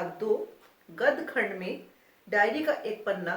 भाग 2 गद्य खंड में डायरी का एक पन्ना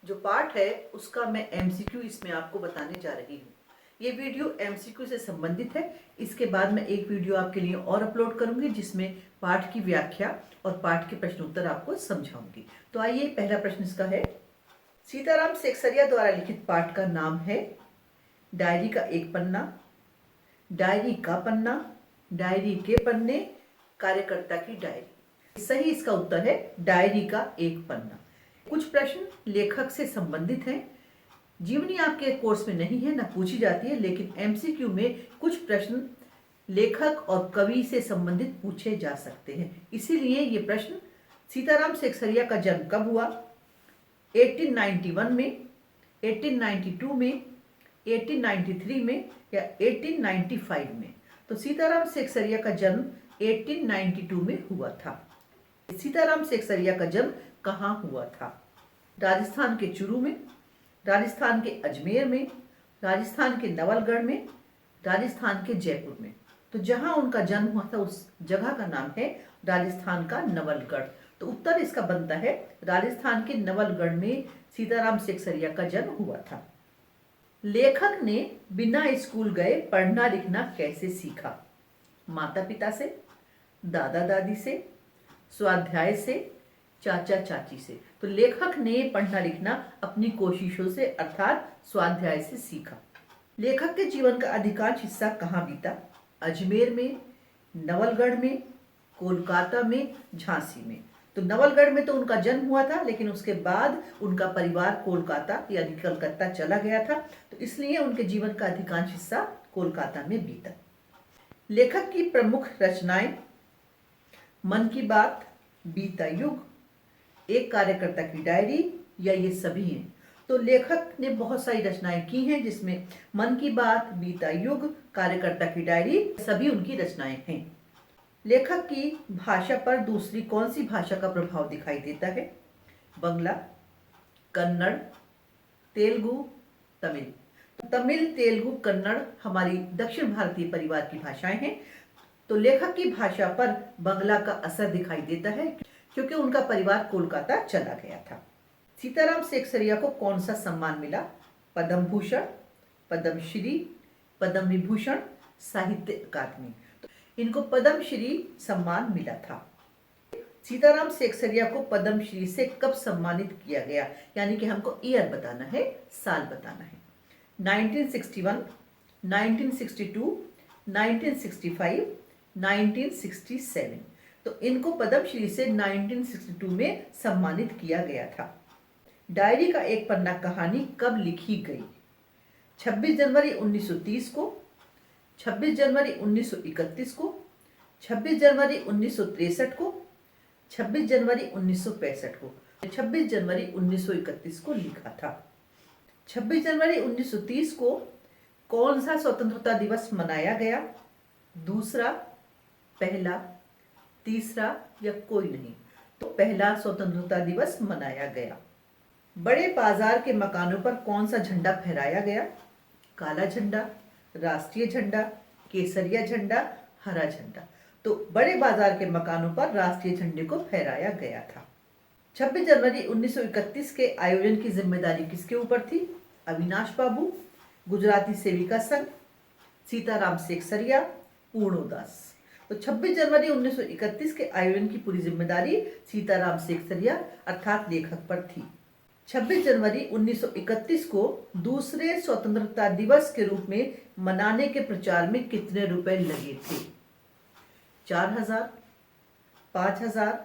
जो पाठ है उसका मैं एमसीक्यू इसमें आपको बताने जा रही हूँ। ये वीडियो एमसीक्यू से संबंधित है। इसके बाद मैं एक वीडियो आपके लिए और अपलोड करूंगी जिसमें पाठ की व्याख्या और पाठ के प्रश्नोत्तर आपको समझाऊंगी। तो आइए, पहला प्रश्न इसका है, सीताराम सेकसरिया द्वारा लिखित पाठ का नाम है डायरी का एक पन्ना, डायरी का पन्ना, डायरी के पन्ने, कार्यकर्ता की डायरी। सही इसका उत्तर है डायरी का एक पन्ना। कुछ प्रश्न लेखक से संबंधित हैं। जीवनी आपके कोर्स में नहीं है, ना पूछी जाती है, लेकिन एमसीक्यू में कुछ प्रश्न लेखक और कवि से संबंधित पूछे जा सकते हैं। इसीलिए ये प्रश्न, सीताराम सेकसरिया का जन्म कब हुआ, 1891 में, 1892 में, 1893 में या 1895 में। तो सीताराम सेकसरिया का जन्म 1892 में हुआ था। सीताराम सेकसरिया का जन्म कहाँ हुआ था? राजस्थान के चुरू में, राजस्थान के अजमेर में, राजस्थान के नवलगढ़ में, राजस्थान के जयपुर में। तो जहां उनका जन्म हुआ था उस जगह का नाम है राजस्थान का नवलगढ़। तो उत्तर इसका बनता है राजस्थान के नवलगढ़ में सीताराम सेकसरिया का जन्म हुआ था। लेखक ने बिना स्कूल गए पढ़ना लिखना कैसे सीखा? माता पिता से, दादा दादी से, स्वाध्याय से, चाचा चाची से। तो लेखक ने पढ़ना लिखना अपनी कोशिशों से अर्थात स्वाध्याय से सीखा। लेखक के जीवन का अधिकांश हिस्सा कहाँ बीता? अजमेर में, नवलगढ़ में, कोलकाता में, झांसी में। तो नवलगढ़ में तो उनका जन्म हुआ था, लेकिन उसके बाद उनका परिवार कोलकाता यानी कलकत्ता चला गया था, तो इसलिए उनके जीवन का अधिकांश हिस्सा कोलकाता में बीता। लेखक की प्रमुख रचनाएं, मन की बात, बीता युग, एक कार्यकर्ता की डायरी या ये सभी हैं। तो लेखक ने बहुत सारी रचनाएं की हैं जिसमें मन की बात, बीता युग, कार्यकर्ता की डायरी सभी उनकी रचनाएं हैं। लेखक की भाषा पर दूसरी कौन सी भाषा का प्रभाव दिखाई देता है? बंगला, कन्नड़, तेलुगु, तमिल। तमिल, तेलुगु, कन्नड़ हमारी दक्षिण भारतीय परिवार की भाषाएं हैं। तो लेखक की भाषा पर बंगला का असर दिखाई देता है क्योंकि उनका परिवार कोलकाता चला गया था। सीताराम सेकसरिया को कौन सा सम्मान मिला? पद्म भूषण, पद्मश्री, पद्म विभूषण, साहित्य अकादमी। तो इनको पद्मश्री सम्मान मिला था। सीताराम सेकसरिया को पद्मश्री से कब सम्मानित किया गया? यानी कि हमको ईयर बताना है, साल बताना है। 1961, 1962, 1965, 1967। तो इनको पद्मश्री से 1962 में सम्मानित किया गया था। डायरी का एक पन्ना कहानी कब लिखी गई? 26 जनवरी 1930 को, 26 जनवरी 1931 को, 26 जनवरी 1963 को, 26 जनवरी 1965 को। 26 जनवरी 1931 को लिखा था। 26 जनवरी 1930 को कौन सा स्वतंत्रता दिवस मनाया गया? दूसरा, पहला, तीसरा या कोई नहीं? तो पहला स्वतंत्रता दिवस मनाया गया। बड़े बाजार के मकानों पर कौन सा झंडा फहराया गया? काला झंडा, राष्ट्रीय झंडा, केसरिया झंडा, हरा झंडा। तो बड़े बाजार के मकानों पर राष्ट्रीय झंडे को फहराया गया था। 26 जनवरी 1931 के आयोजन की जिम्मेदारी किसके ऊपर थी? अविनाश बाबू, गुजराती सेविका संघ, सीताराम सेकसरिया, पूर्णोदास। तो 26 जनवरी 1931 के आयोजन की पूरी जिम्मेदारी सीताराम सेकसरिया अर्थात लेखक पर थी। 26 जनवरी 1931 को दूसरे स्वतंत्रता दिवस के रूप में मनाने के प्रचार में कितने रुपए लगे थे? 4000, 5000,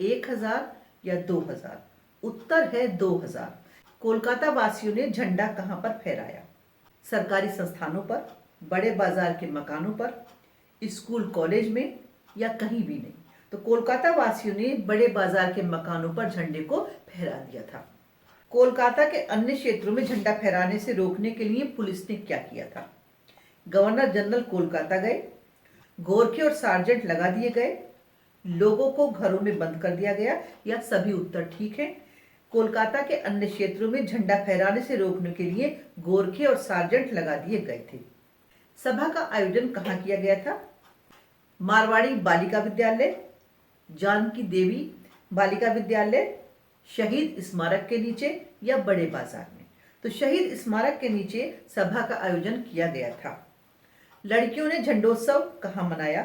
1000 या 2000? उत्तर है 2000। कोलकाता वासियों ने झंडा कहां पर फहराया? सरकारी संस्थानों पर, बड़े बाजार के मकानों पर, स्कूल कॉलेज में या कहीं भी नहीं? तो कोलकाता वासियों ने बड़े बाजार के मकानों पर झंडे को फहरा दिया था। कोलकाता के अन्य क्षेत्रों में झंडा फहराने से रोकने के लिए पुलिस ने क्या किया था? गवर्नर जनरल कोलकाता गए, गोरखे और सार्जेंट लगा दिए गए, लोगों को घरों में बंद कर दिया गया या सभी उत्तर ठीक है? कोलकाता के अन्य क्षेत्रों में झंडा फहराने से रोकने के लिए गोरखे और सार्जेंट लगा दिए गए थे। सभा का आयोजन कहाँ किया गया था? मारवाड़ी बालिका विद्यालय, जानकी देवी बालिका विद्यालय, शहीद स्मारक के नीचे या बड़े बाजार में? तो शहीद स्मारक के नीचे सभा का आयोजन किया गया था। लड़कियों ने झंडोत्सव कहाँ मनाया?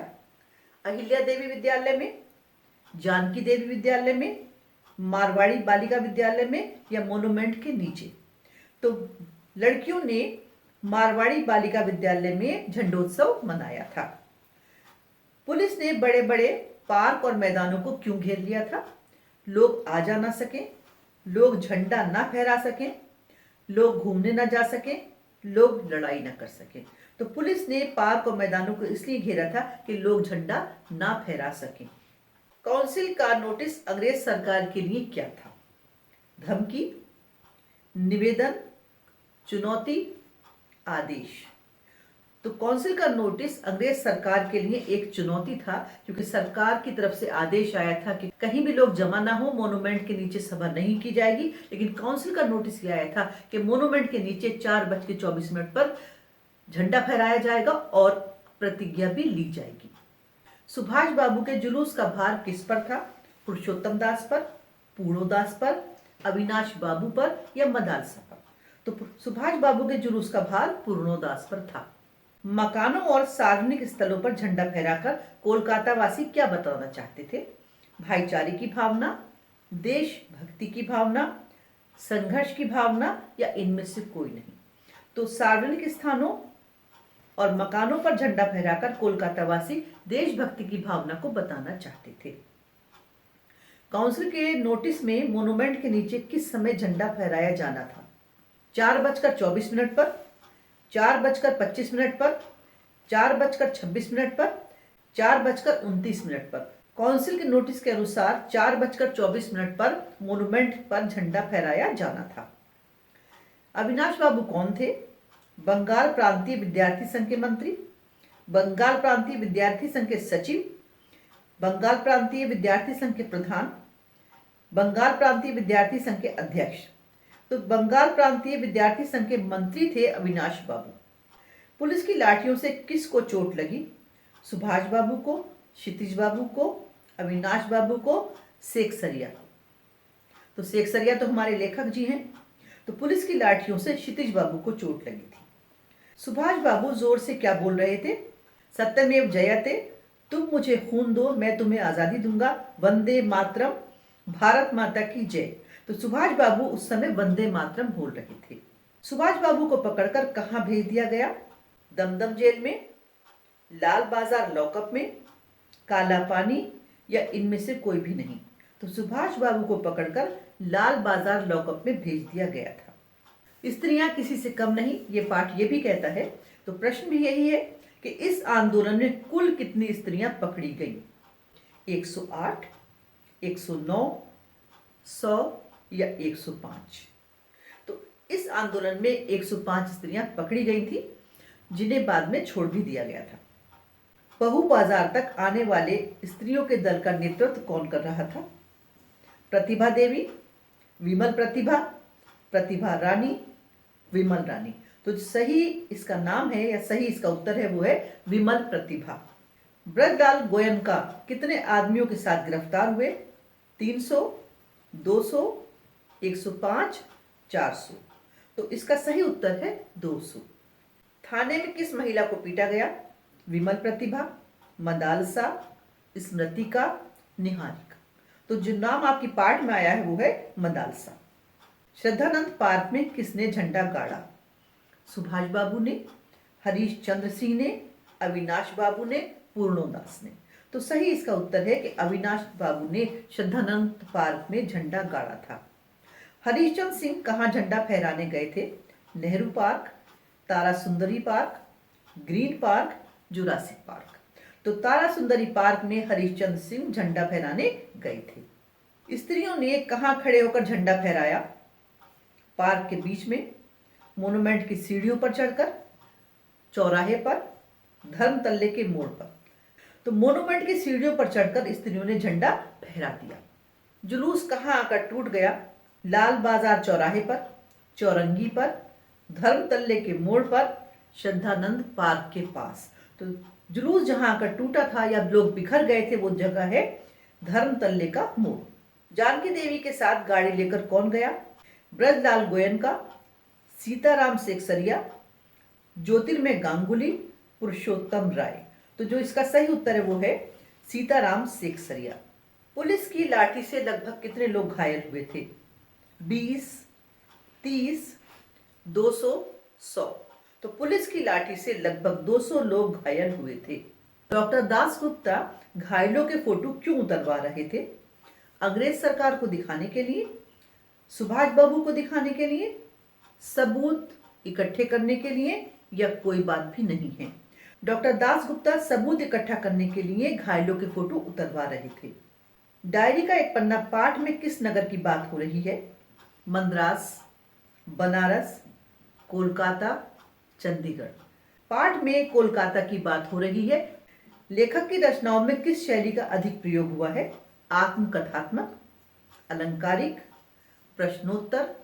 अहिल्या देवी विद्यालय में, जानकी देवी विद्यालय में, मारवाड़ी बालिका विद्यालय में या मोनूमेंट के नीचे? तो लड़कियों ने मारवाड़ी बालिका विद्यालय में झंडोत्सव मनाया था। पुलिस ने बड़े बड़े पार्क और मैदानों को क्यों घेर लिया था? लोग आ जा ना सकें, लोग झंडा ना फहरा सकें, लोग घूमने ना जा सकें, लोग लड़ाई ना कर सकें। तो पुलिस ने पार्क और मैदानों को इसलिए घेरा था कि लोग झंडा ना फहरा सकें। काउंसिल का नोटिस अंग्रेज सरकार के लिए क्या था? धमकी, निवेदन, चुनौती, आदेश? तो काउंसिल का नोटिस अंग्रेज सरकार के लिए एक चुनौती था, क्योंकि सरकार की तरफ से आदेश आया था कि कहीं भी लोग जमा ना हो, मोनूमेंट के नीचे सभा नहीं की जाएगी। लेकिन काउंसिल का नोटिस ये आया था कि मोनूमेंट के नीचे 4:24 पर झंडा फहराया जाएगा और प्रतिज्ञा भी ली जाएगी। सुभाष बाबू के जुलूस का भार किस पर था? पुरुषोत्तम दास पर, पूर्णो दास पर, अविनाश बाबू पर या मदालसा पर? तो सुभाष बाबू के जुलूस का भार पूर्णो दास पर था। मकानों और सार्वजनिक स्थलों पर झंडा फहराकर कोलकाता वासी क्या बताना चाहते थे? भाईचारे की भावना, देशभक्ति की भावना, संघर्ष की भावना या इनमें से कोई नहीं? तो सार्वजनिक स्थानों और मकानों पर झंडा फहराकर कोलकाता वासी देशभक्ति की भावना को बताना चाहते थे। काउंसिल के नोटिस में मोनूमेंट के नीचे किस समय झंडा फहराया जाना था? 4:24 पर, 4:25 पर, 4:26 पर, 4:29 पर? काउंसिल के नोटिस के अनुसार 4:24 पर मोनूमेंट पर झंडा फहराया जाना था। अविनाश बाबू कौन थे? बंगाल प्रांतीय विद्यार्थी संघ के मंत्री, बंगाल प्रांतीय विद्यार्थी संघ के सचिव, बंगाल प्रांतीय विद्यार्थी संघ के प्रधान, बंगाल प्रांतीय विद्यार्थी संघ के अध्यक्ष? तो बंगाल प्रांतीय विद्यार्थी संघ के मंत्री थे अविनाश बाबू। पुलिस की लाठियों से किसको चोट लगी? सुभाष बाबू को, क्षितिज बाबू को, अविनाश बाबू को, शेख सरिया? तो शेख सरिया तो हमारे लेखक जी हैं। तो पुलिस की लाठियों से क्षितिज बाबू को चोट लगी थी। सुभाष बाबू जोर से क्या बोल रहे थे? सत्यमेव जयते, तुम मुझे खून दो मैं तुम्हें आजादी दूंगा, वंदे मातरम, भारत माता की जय। तो सुभाष बाबू उस समय वंदे मातरम बोल रहे थे। सुभाष बाबू को पकड़कर कहां भेज दिया गया? दमदम जेल में, लाल बाजार लॉकअप में, काला पानी या इनमें से कोई भी नहीं? तो सुभाष बाबू को पकड़कर लाल बाजार लॉकअप में भेज दिया गया था। स्त्रियां किसी से कम नहीं, ये पाठ ये भी कहता है। तो प्रश्न भी यही है कि इस आंदोलन में कुल कितनी स्त्रियां पकड़ी गईं? 108, 109, 100 या 105? तो इस आंदोलन में 105 स्त्रियां पकड़ी गई थी, जिन्हें बाद में छोड़ भी दिया गया था। बहू बाजार तक आने वाले स्त्रियों के दल का नेतृत्व कौन कर रहा था? प्रतिभा देवी, विमल प्रतिभा, प्रतिभा रानी, विमल रानी? तो सही इसका नाम है या सही इसका उत्तर है वो है विमल प्रतिभा। ब्रजलाल गोयनका कितने आदमियों के साथ गिरफ्तार हुए? 300, 200, 105, 400? तो इसका सही उत्तर है 200। थाने में किस महिला को पीटा गया? विमल प्रतिभा, मदालसा, स्मृतिका, निहारिका? तो जो नाम आपकी पाठ में आया है वो है मदालसा। श्रद्धानंद पार्क में किसने झंडा गाड़ा? सुभाष बाबू ने, हरीश चंद्र सिंह ने, अविनाश बाबू ने, पूर्णो दास ने? तो सही इसका उत्तर है कि अविनाश बाबू ने श्रद्धानंद पार्क में झंडा गाड़ा था। हरीशचंद्र सिंह कहाँ झंडा फहराने गए थे? नेहरू पार्क, तारा सुंदरी park, green park, Jurassic park? तो तारा सुंदरी पार्क में हरीशचंद्र सिंह झंडा फहराने गए थे। स्त्रियों ने कहाँ खड़े होकर झंडा फहराया? पार्क के बीच में, मोनूमेंट की सीढ़ियों पर चढ़कर, चौराहे पर, धर्मतल्ले के मोड़ पर? तो मोनूमेंट की सीढ़ियों पर चढ़कर स्त्रियों ने झंडा फहरा दिया। जुलूस कहाँ आकर टूट गया? लाल बाजार चौराहे पर, चौरंगी पर, धर्मतल्ले के मोड़ पर, श्रद्धानंद पार्क के पास? तो जुलूस जहां आकर टूटा था या लोग बिखर गए थे वो जगह है धर्मतल्ले का मोड़। जानकी देवी के साथ गाड़ी लेकर कौन गया? ब्रजलाल गोयनका, सीताराम सेकसरिया, ज्योतिर्मय गांगुली, पुरुषोत्तम राय। तो जो इसका सही उत्तर है वो है सीताराम सेकसरिया। पुलिस की लाठी से लगभग कितने लोग घायल हुए थे? 20, 30, 200, 100। तो पुलिस की लाठी से लगभग 200 लोग घायल हुए थे। डॉक्टर दासगुप्ता घायलों के फोटो क्यों उतरवा रहे थे? अंग्रेज सरकार को दिखाने के लिए, सुभाष बाबू को दिखाने के लिए, सबूत इकट्ठे करने के लिए, या कोई बात भी नहीं है। डॉक्टर दासगुप्ता सबूत इकट्ठा करने के लिए घायलों के फोटो उतरवा रहे थे। डायरी का एक पन्ना पाठ में किस नगर की बात हो रही है? मद्रास, बनारस, कोलकाता, चंडीगढ़। पाठ में कोलकाता की बात हो रही है। लेखक की रचनाओं में किस शैली का अधिक प्रयोग हुआ है? आत्मकथात्मक, अलंकारिक, प्रश्नोत्तर,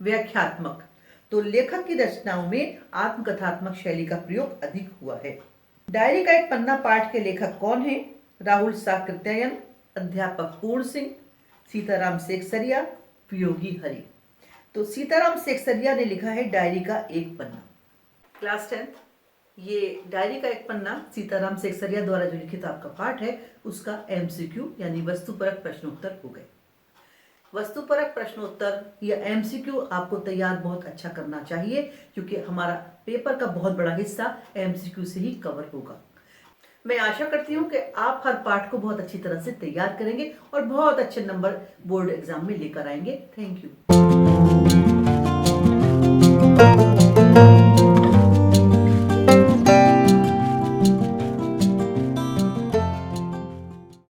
व्याख्यात्मक। तो लेखक की रचनाओं में आत्मकथात्मक शैली का प्रयोग अधिक हुआ है। डायरी का एक पन्ना पाठ के लेखक कौन है? राहुल साकृत्यायन, अध्यापक पूर्ण सिंह, सीताराम सेकसरिया, वियोगी हरि। तो सीताराम सेकसरिया ने लिखा है डायरी का एक पन्ना। क्लास 10 ये डायरी का एक पन्ना सीताराम सेकसरिया द्वारा जो लिखित आपका पाठ है उसका एमसीक्यू यानी वस्तुपरक प्रश्नोत्तर हो गए। वस्तुपरक प्रश्नोत्तर या एमसीक्यू आपको तैयार बहुत अच्छा करना चाहिए क्योंकि हमारा पेपर का बहुत बड़ा हिस्सा एमसीक्यू से ही कवर होगा। मैं आशा करती हूँ कि आप हर पाठ को बहुत अच्छी तरह से तैयार करेंगे और बहुत अच्छे नंबर बोर्ड एग्जाम में लेकर आएंगे। Thank you.